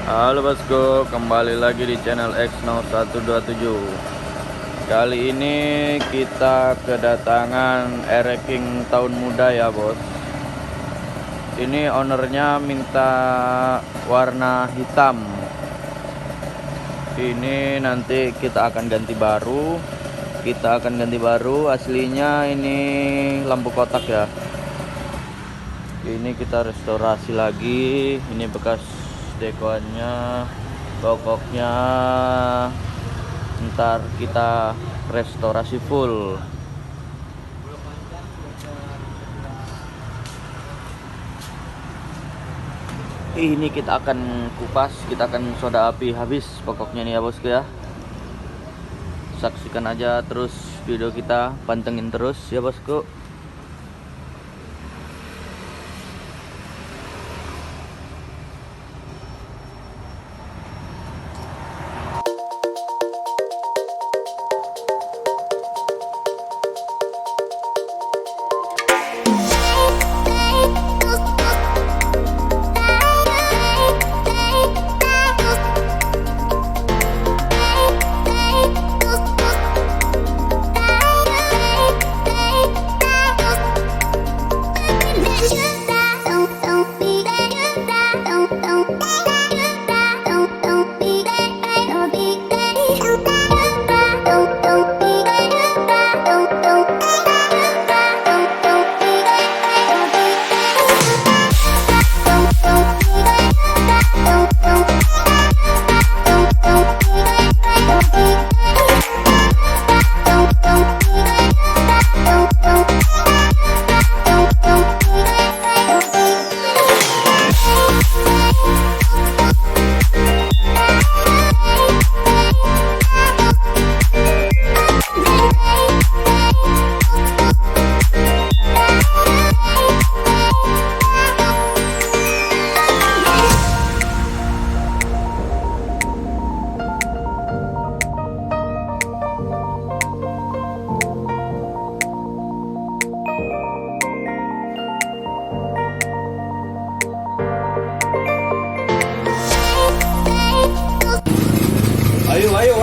Halo bosku, kembali lagi di channel X0127. Kali ini kita kedatangan rxking tahun muda ya bos. Ini ownernya minta warna hitam. Ini nanti kita akan ganti baru. Aslinya ini lampu kotak ya. Ini kita restorasi lagi. Ini bekas dekoannya, pokoknya ntar kita restorasi full. Ini kita akan kupas, kita akan soda api habis pokoknya nih ya bosku ya. Saksikan aja terus video kita, pantengin terus ya bosku.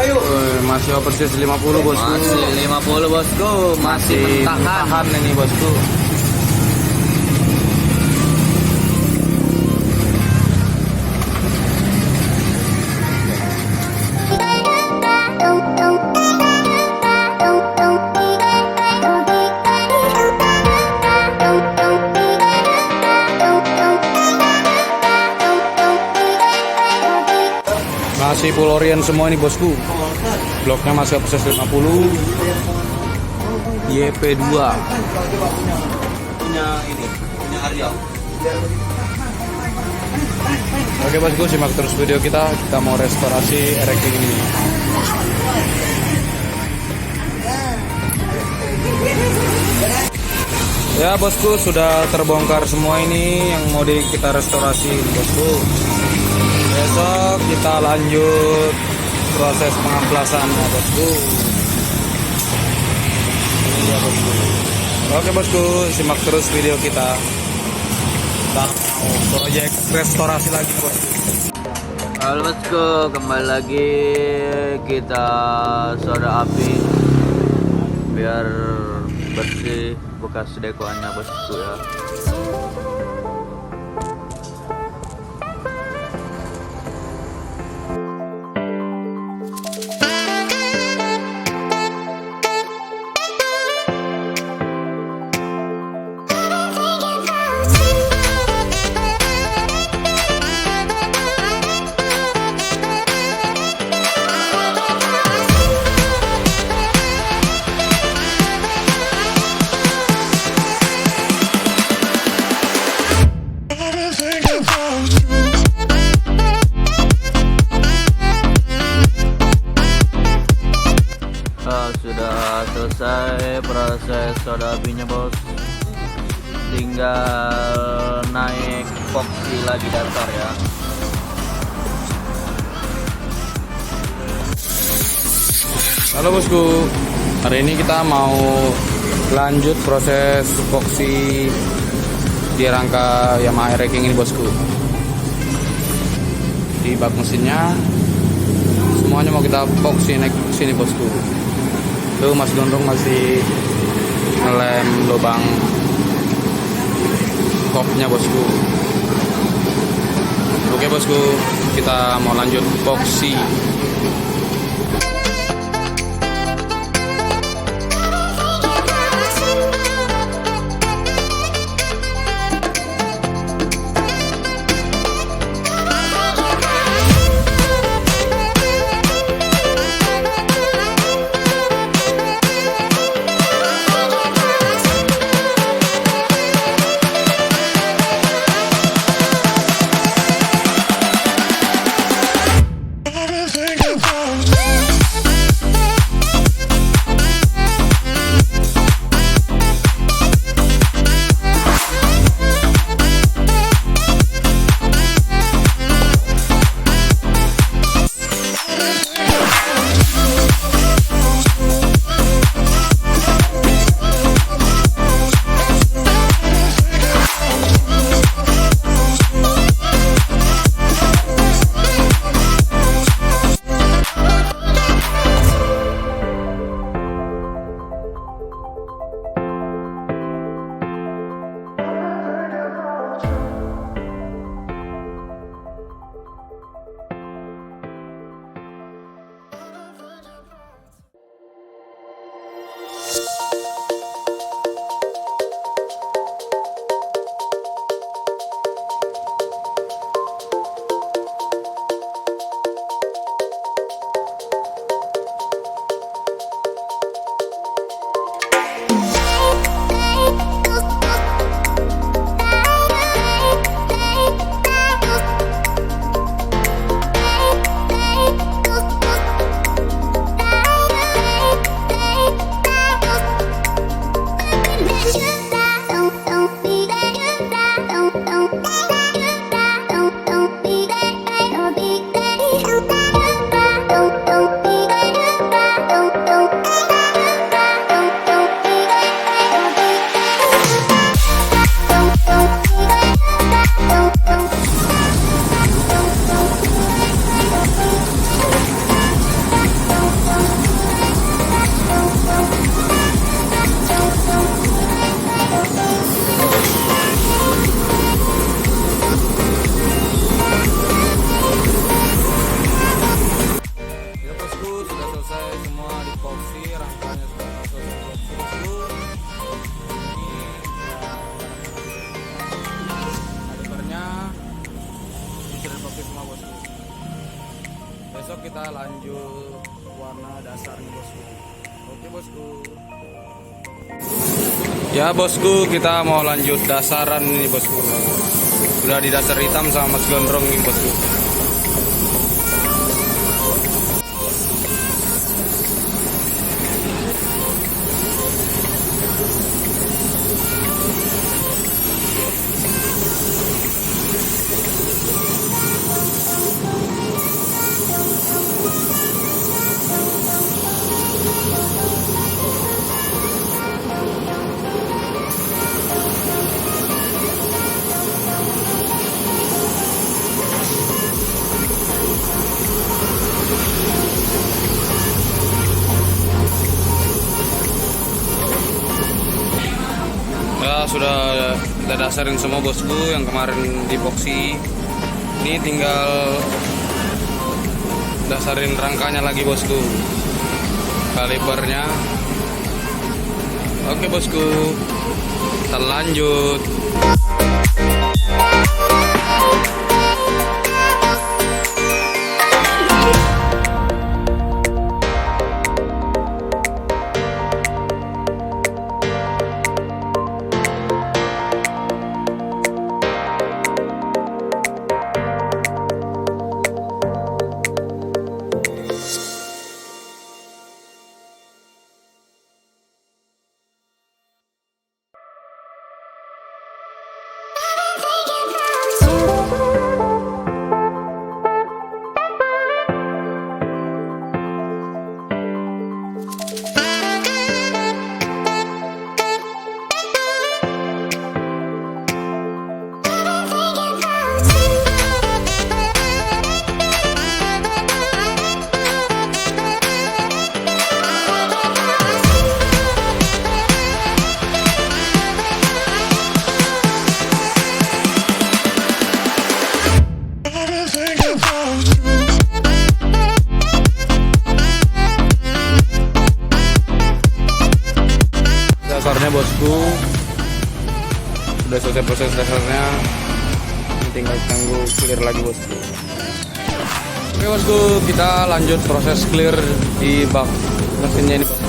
Ayo. Masih persis 50 bosku. Masih 50 bosku, masih tahan ini bosku. Masih full orient semua ini bosku. Bloknya masih proses 50 YP2. punya harian. Oke bosku, simak terus video kita. Kita mau restorasi rxking ini. Ya bosku, sudah terbongkar semua ini yang mau kita restorasi bosku. Besok kita lanjut proses pengamplasan ya bosku. Ini dia bosku. Oke bosku, simak terus video kita. Kita mau proyek restorasi lagi bosku. Halo bosku, kembali lagi kita soda api biar bersih bekas dekoannya bosku ya. Sudah selesai proses soda apinya bos, tinggal naik epoxy lagi datar ya. Halo bosku, hari ini kita mau lanjut proses epoxy di rangka Yamaha rxking ini bosku. Di di bak mesinnya. Semuanya mau kita boxy naik sini bosku. Tuh Mas Gondrong masih ngelem lubang kopnya bosku. Oke bosku, kita mau lanjut boxy. Besok kita lanjut warna dasar nih bosku. Oke bosku. Ya bosku, kita mau lanjut dasaran nih bosku. Sudah didasar hitam sama Mas Gondrong nih bosku. Ya sudah kita dasarin semua bosku yang kemarin di boxy. Ini tinggal dasarin rangkanya lagi bosku, kalibernya. Oke bosku, kita lanjut. dasarnya bosku. Sudah selesai proses dasarnya, tinggal tunggu clear lagi bosku. Oke bosku, kita lanjut proses clear di bak mesinnya ini bosku.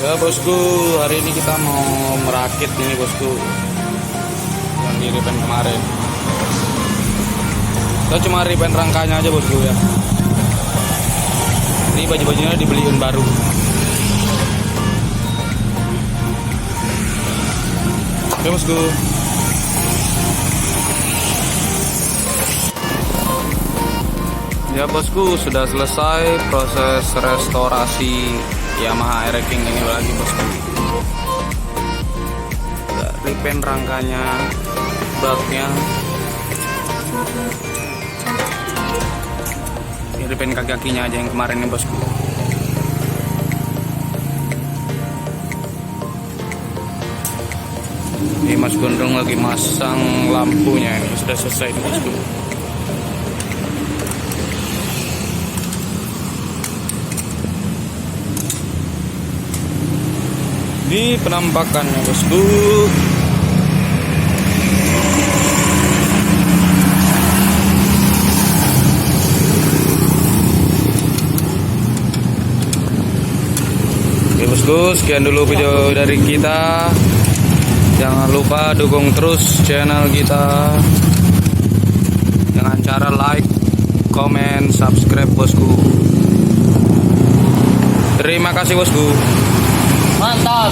Ya bosku, hari ini kita mau merakit ini bosku yang di repaint kemarin. Kita cuma repaint rangkanya aja bosku ya. Ini baju-bajunya dibeliin baru. Oke bosku. Ya bosku, sudah selesai proses restorasi Yamaha rxking ini lagi bosku. Repaint rangkanya, baknya, ini repaint kaki-kakinya aja yang kemarin nih bosku. Ini Mas Gondrong lagi masang lampunya, ini sudah selesai nih bosku. Ini penampakannya bosku. Oke bosku, sekian dulu video dari kita. Jangan lupa dukung terus channel kita dengan cara like, comment, subscribe bosku. Terima kasih bosku. Mantap.